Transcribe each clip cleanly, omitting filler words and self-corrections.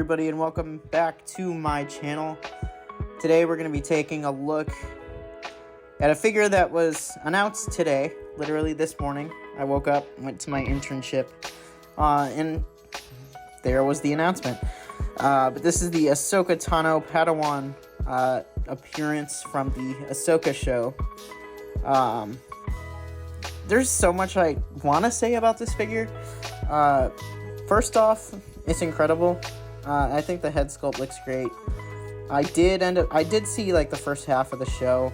everybody, and welcome back to my channel. Today we're going to be taking a look at a figure that was announced today, literally this morning. I woke up, went to my internship, and there was the announcement. But this is the Ahsoka Tano Padawan appearance from the Ahsoka show. There's so much I want to say about this figure. First off, it's incredible. I think the head sculpt looks great. I did see like the first half of the show.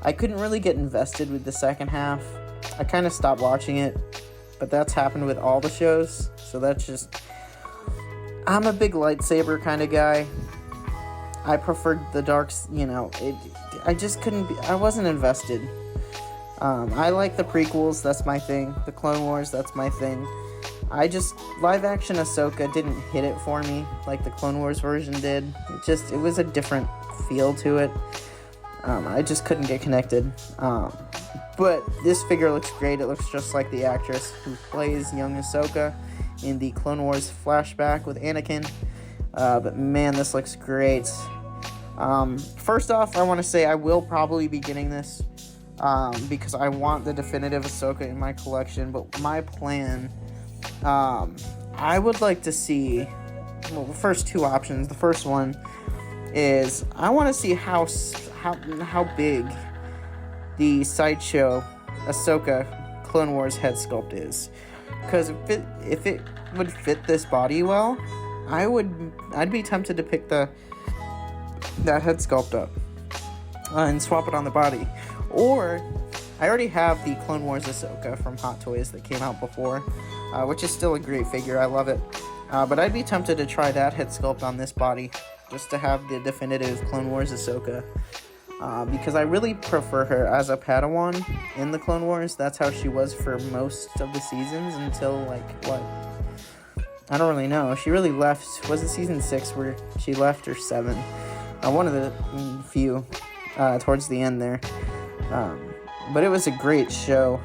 I couldn't really get invested with the second half. I kind of stopped watching it, but that's happened with all the shows. So that's just, I'm a big lightsaber kind of guy. I preferred the darks, I just couldn't be, I wasn't invested. I like the prequels, that's my thing. The Clone Wars, that's my thing. Live action Ahsoka didn't hit it for me like the Clone Wars version did. It was a different feel to it. I just couldn't get connected. But this figure looks great. It looks just like the actress who plays young Ahsoka in the Clone Wars flashback with Anakin. But man, this looks great. First off, I want to say I will probably be getting this because I want the definitive Ahsoka in my collection. But my plan, I would like to see, well, the first two options. The first one is I want to see how big the sideshow Ahsoka Clone Wars head sculpt is, because if it would fit this body well, I'd be tempted to pick that head sculpt up and swap it on the body. Or I already have the Clone Wars Ahsoka from Hot Toys that came out before, which is still a great figure. I love it. But I'd be tempted to try that head sculpt on this body, just to have the definitive Clone Wars Ahsoka. Because I really prefer her as a Padawan in the Clone Wars. That's how she was for most of the seasons until, I don't really know. She really left. Was it season 6 where she left, or 7? One of the few towards the end there. But it was a great show.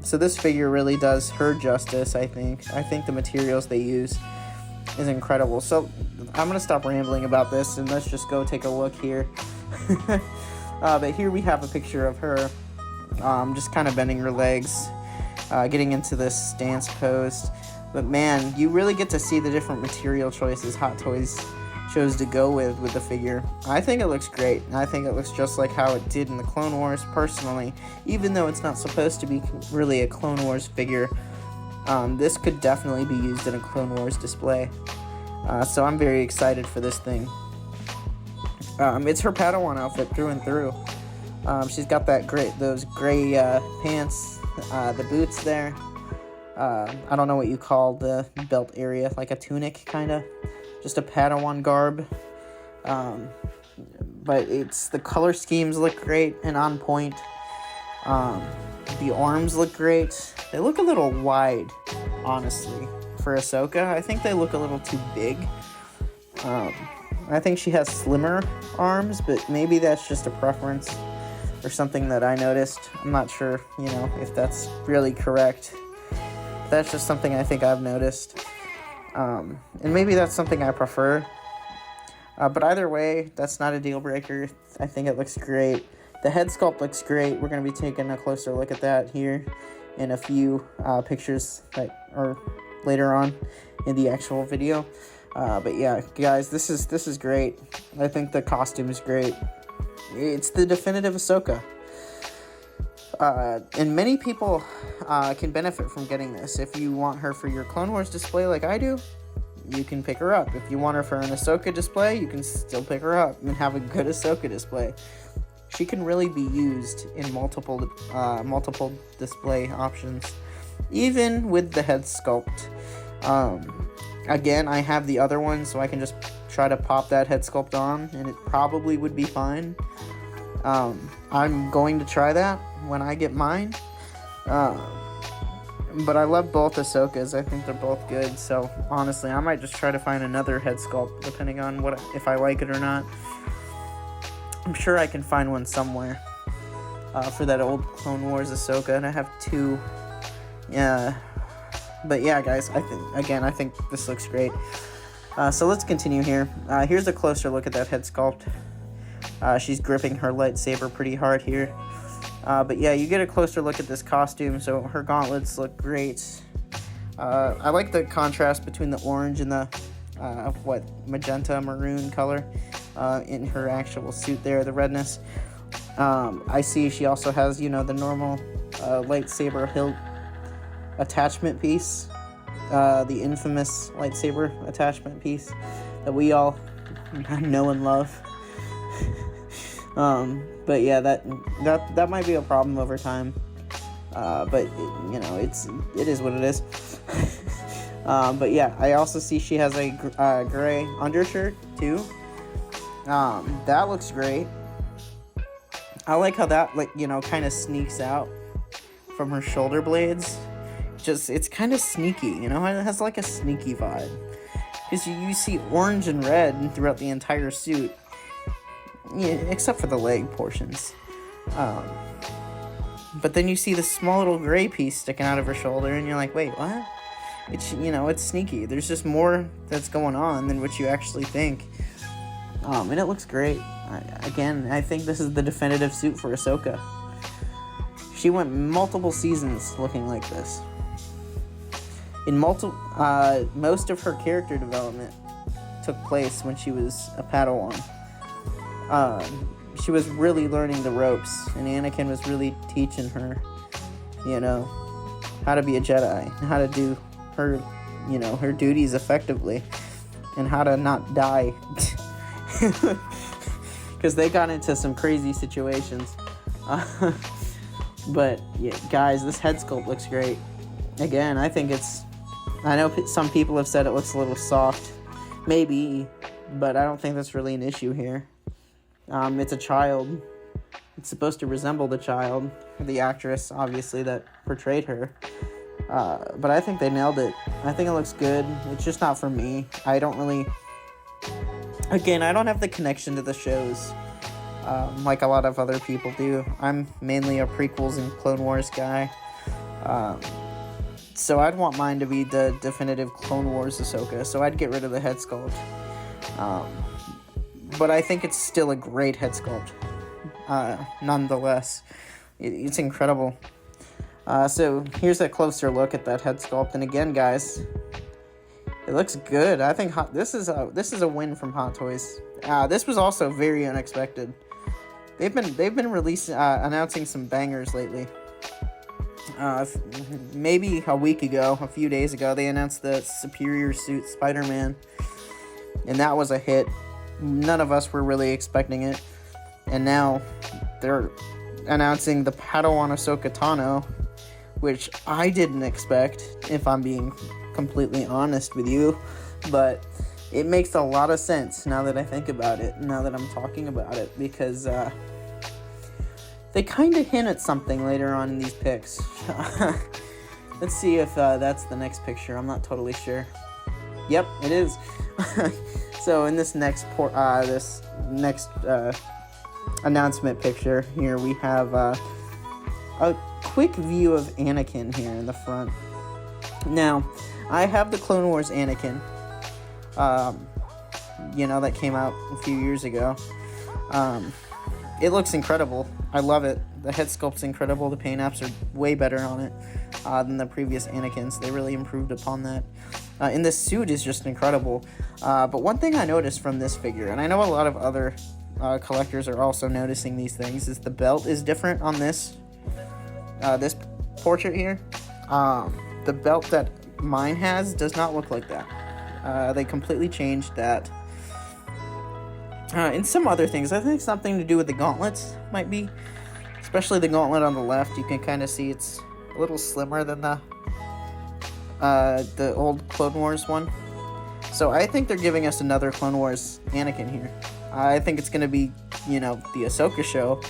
So this figure really does her justice, I think. I think the materials they use is incredible. So I'm going to stop rambling about this and let's just go take a look here. But here we have a picture of her just kind of bending her legs, getting into this stance pose. But man, you really get to see the different material choices Hot Toys chose to go with the figure. I think it looks great. I think it looks just like how it did in the Clone Wars, personally. Even though it's not supposed to be really a Clone Wars figure, this could definitely be used in a Clone Wars display. So I'm very excited for this thing. It's her Padawan outfit through and through. She's got those gray pants, the boots there. I don't know what you call the belt area, like a tunic, kind of. Just a Padawan garb. But the color schemes look great and on point. The arms look great. They look a little wide, honestly, for Ahsoka. I think they look a little too big. I think she has slimmer arms, but maybe that's just a preference or something that I noticed. I'm not sure, if that's really correct. That's just something I think I've noticed. And maybe that's something I prefer. But either way, that's not a deal breaker. I think it looks great. The head sculpt looks great. We're going to be taking a closer look at that here in a few pictures or later on in the actual video. But yeah, guys, this is great. I think the costume is great. It's the definitive Ahsoka. And many people can benefit from getting this. If you want her for your Clone Wars display like I do, you can pick her up. If you want her for an Ahsoka display, you can still pick her up and have a good Ahsoka display. She can really be used in multiple display options, even with the head sculpt. Again, I have the other one, so I can just try to pop that head sculpt on, and it probably would be fine. I'm going to try that when I get mine. But I love both Ahsokas. I think they're both good. So honestly, I might just try to find another head sculpt, depending on if I like it or not. I'm sure I can find one somewhere for that old Clone Wars Ahsoka, and I have 2. Yeah. But yeah, guys, I think this looks great. So let's continue here. Here's a closer look at that head sculpt. She's gripping her lightsaber pretty hard here. But yeah, you get a closer look at this costume, so her gauntlets look great. I like the contrast between the orange and the, magenta maroon color in her actual suit there, the redness. I see she also has, the normal lightsaber hilt attachment piece. The infamous lightsaber attachment piece that we all know and love. But yeah, that might be a problem over time. But it is what it is. But yeah, I also see she has a gray undershirt too. That looks great. I like how that kind of sneaks out from her shoulder blades. It's kind of sneaky, it has like a sneaky vibe. Because you see orange and red throughout the entire suit. Yeah, except for the leg portions. But then you see this small little gray piece sticking out of her shoulder, and you're like, wait, what? It's sneaky. There's just more that's going on than what you actually think. And it looks great. I think this is the definitive suit for Ahsoka. She went multiple seasons looking like this. In most of her character development took place when she was a Padawan. She was really learning the ropes, and Anakin was really teaching her, how to be a Jedi, how to do her, her duties effectively, and how to not die. Because they got into some crazy situations. But, yeah, guys, this head sculpt looks great. Again, I know some people have said it looks a little soft. Maybe, but I don't think that's really an issue here. It's a child. It's supposed to resemble the child, the actress, obviously, that portrayed her. But I think they nailed it. I think it looks good. It's just not for me. I don't have the connection to the shows like a lot of other people do. I'm mainly a prequels and Clone Wars guy. So I'd want mine to be the definitive Clone Wars Ahsoka, so I'd get rid of the head sculpt. But I think it's still a great head sculpt, nonetheless. It's incredible. So here's a closer look at that head sculpt, and again, guys, it looks good. I think this is a win from Hot Toys. This was also very unexpected. They've been announcing some bangers lately. Maybe a few days ago, they announced the Superior Suit Spider-Man, and that was a hit. None of us were really expecting it, and now they're announcing the Padawan Ahsoka Tano, which I didn't expect, if I'm being completely honest with you, but it makes a lot of sense now that I think about it, now that I'm talking about it, because they kind of hint at something later on in these pics. Let's see if that's the next picture. I'm not totally sure. Yep, it is. So in this next announcement picture here, we have a quick view of Anakin here in the front. Now, I have the Clone Wars Anakin, that came out a few years ago. It looks incredible. I love it. The head sculpt's incredible. The paint apps are way better on it than the previous Anakins. They really improved upon that. And this suit is just incredible. But one thing I noticed from this figure, and I know a lot of other collectors are also noticing these things, is the belt is different on this portrait here. The belt that mine has does not look like that. They completely changed that. And some other things. I think something to do with the gauntlets might be. Especially the gauntlet on the left. You can kind of see it's a little slimmer than the old Clone Wars one. So I think they're giving us another Clone Wars Anakin here. I think it's going to be, the Ahsoka show.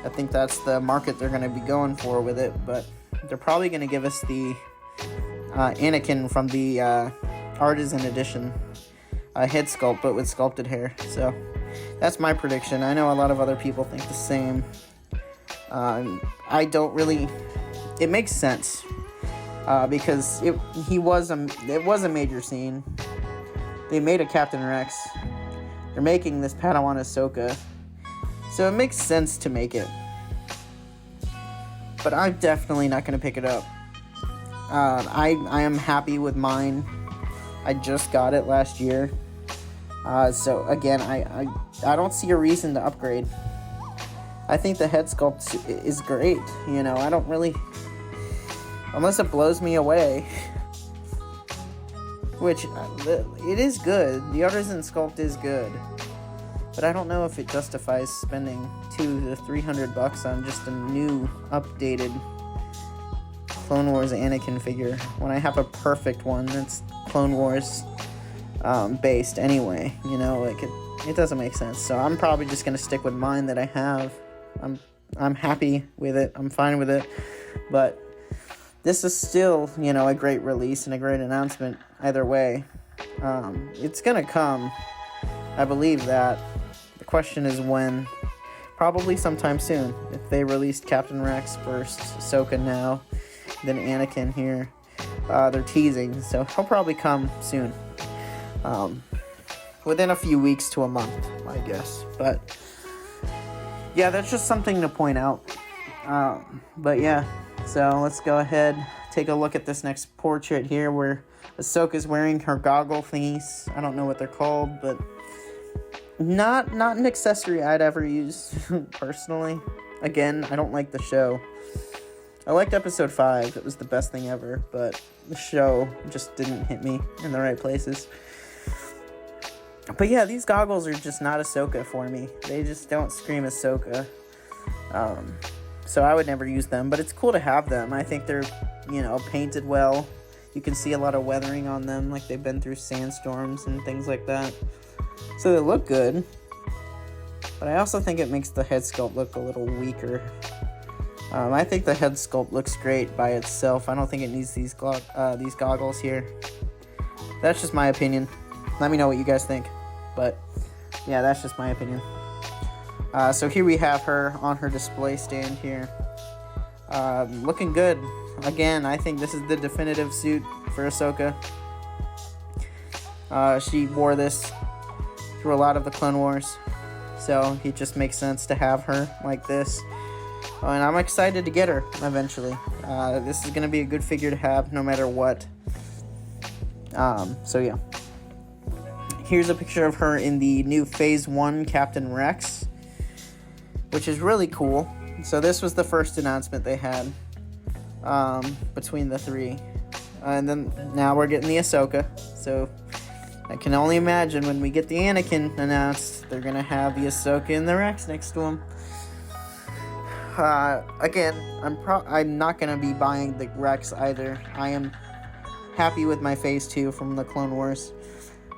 I think that's the market they're going to be going for with it. But they're probably going to give us the Anakin from the Artisan Edition head sculpt, but with sculpted hair. So that's my prediction. I know a lot of other people think the same. I don't really. It makes sense because it was a major scene. they made a Captain Rex. They're making this Padawan Ahsoka. So it makes sense to make it. But I'm definitely not going to pick it up. I am happy with mine. I just got it last year. So again, I don't see a reason to upgrade. I think the head sculpt is great. You know, I don't really... Unless it blows me away. Which, it is good. The artisan sculpt is good. But I don't know if it justifies spending $200 to $300 on just a new, updated Clone Wars Anakin figure when I have a perfect one that's Clone Wars based anyway. You know, like it doesn't make sense. So I'm probably just gonna stick with mine that I have. I'm happy with it. I'm fine with it. But this is still, you know, a great release and a great announcement either way. It's gonna come. I believe that. The question is when. Probably sometime soon. If they released Captain Rex first, Ahsoka now, then Anakin here. They're teasing, so he'll probably come soon. Within a few weeks to a month, I guess. But yeah, that's just something to point out. But yeah, so let's go ahead, take a look at this next portrait here where Ahsoka's wearing her goggle thingies. I don't know what they're called, but not an accessory I'd ever use, personally. Again, I don't like the show. I liked episode 5, it was the best thing ever, but the show just didn't hit me in the right places. But yeah, these goggles are just not Ahsoka for me. They just don't scream Ahsoka. So I would never use them, but it's cool to have them. I think they're, you know, painted well. You can see a lot of weathering on them, like they've been through sandstorms and things like that. So they look good, but I also think it makes the head sculpt look a little weaker. I think the head sculpt looks great by itself. I don't think it needs these goggles here. That's just my opinion. Let me know what you guys think. But yeah, that's just my opinion. So here we have her on her display stand here. Looking good. Again, I think this is the definitive suit for Ahsoka. She wore this through a lot of the Clone Wars, so it just makes sense to have her like this. And I'm excited to get her eventually. This is going to be a good figure to have no matter what. So yeah. Here's a picture of her in the new Phase 1 Captain Rex, which is really cool. So this was the first announcement they had between the three. And then now we're getting the Ahsoka. So I can only imagine when we get the Anakin announced, they're going to have the Ahsoka and the Rex next to him. Again, I'm not going to be buying the Rex either. I am happy with my Phase 2 from the Clone Wars,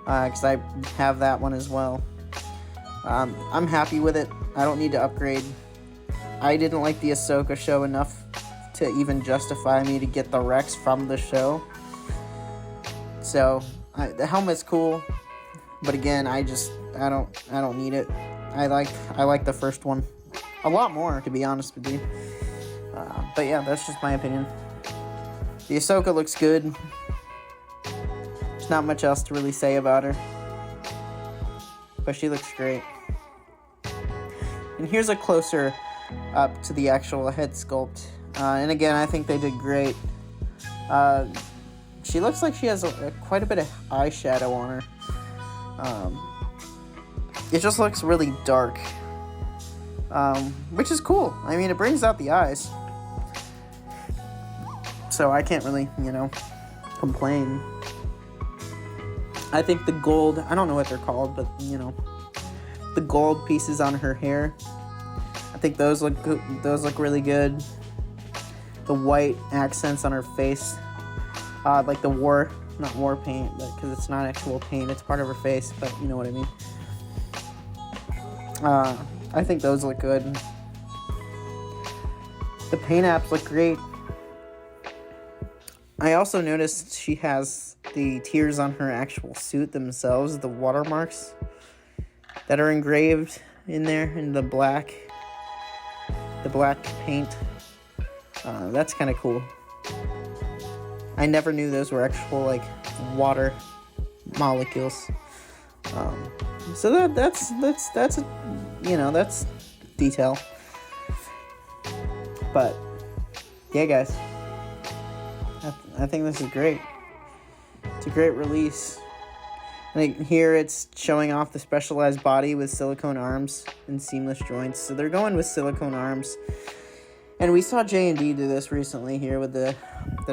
because I have that one as well. I'm happy with it. I don't need to upgrade. I didn't like the Ahsoka show enough to even justify me to get the Rex from the show. So the helmet's cool, but again, I don't need it. I like the first one a lot more, to be honest with you. But yeah, that's just my opinion. The Ahsoka looks good. There's not much else to really say about her, but she looks great. And here's a closer up to the actual head sculpt. And again, I think they did great. She looks like she has quite a bit of eyeshadow on her. It just looks really dark, which is cool. I mean, it brings out the eyes. So I can't really, complain. I think the gold, I don't know what they're called, but, the gold pieces on her hair, I think those look good. Those look really good. The white accents on her face, like the not war paint, but because it's not actual paint, it's part of her face, but you know what I mean. I think those look good. The paint apps look great. I also noticed she has the tears on her actual suit themselves, the watermarks that are engraved in there in the black paint. That's kind of cool. I never knew those were actual water molecules. So that's you know, that's detail. But yeah, guys, I think this is great. It's a great release. Like here, it's showing off the specialized body with silicone arms and seamless joints. So they're going with silicone arms. And we saw J&D do this recently here with the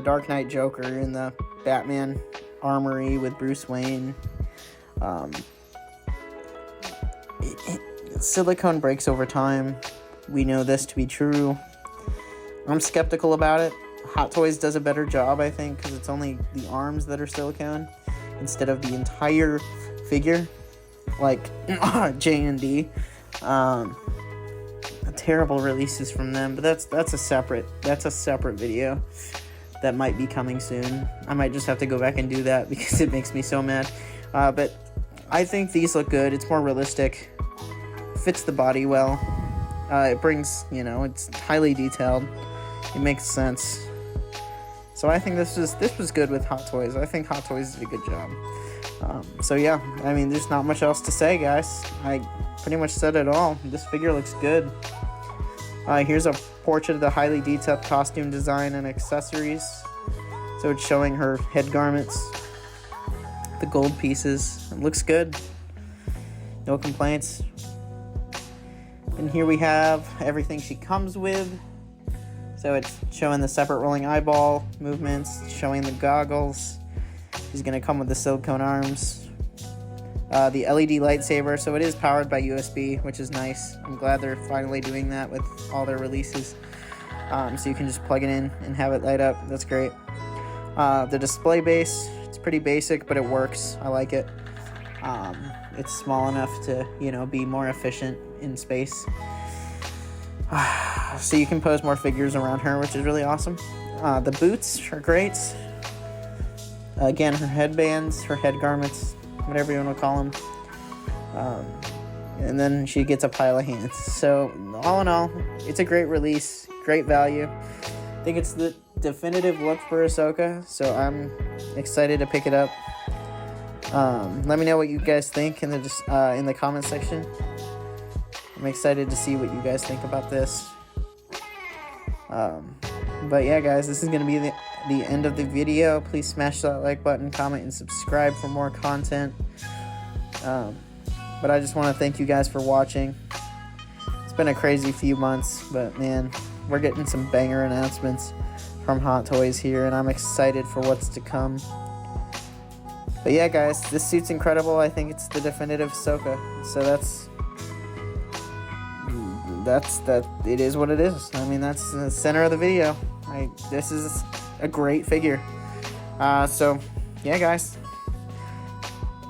Dark Knight Joker in the Batman armory with Bruce Wayne. Silicone breaks over time. We know this to be true. I'm skeptical about it. Hot Toys does a better job, I think, because it's only the arms that are silicone instead of the entire figure, like J&D. Terrible releases from them, but that's a separate video that might be coming soon. I might just have to go back and do that because it makes me so mad. But I think these look good. It's more realistic, fits the body well. It brings, you know, it's highly detailed. It makes sense. So I think this was good with Hot Toys. I think Hot Toys did a good job. So yeah, I mean, there's not much else to say, guys. I pretty much said it all. This figure looks good. Here's a portrait of the highly detailed costume design and accessories. So it's showing her head garments, the gold pieces. It looks good. No complaints. And here we have everything she comes with. So it's showing the separate rolling eyeball movements, showing the goggles. She's going to come with the silicone arms. The LED lightsaber, so it is powered by USB, which is nice. I'm glad they're finally doing that with all their releases. So you can just plug it in and have it light up. That's great. The display base, it's pretty basic, but it works. I like it. It's small enough to, you know, be more efficient in space. So you can pose more figures around her, which is really awesome. The boots are great. Again, her headbands, her head garments, whatever you want to call them. And then she gets a pile of hands. So all in all, it's a great release, great value. I think it's the definitive look for Ahsoka, so I'm excited to pick it up. Let me know what you guys think in the comment section. I'm excited to see what you guys think about this. But yeah, guys, this is going to be the end of the video. Please smash that like button, comment, and subscribe for more content. But I just want to thank you guys for watching. It's been a crazy few months, but man, we're getting some banger announcements from Hot Toys here, and I'm excited for what's to come. But yeah, guys, this suit's incredible. I think it's the definitive Ahsoka. So it is what it is. I mean, that's the center of the video. This is a great figure. So yeah, guys,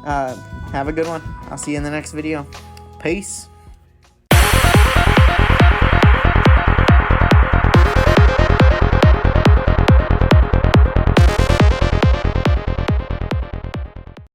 have a good one. I'll see you in the next video. Peace.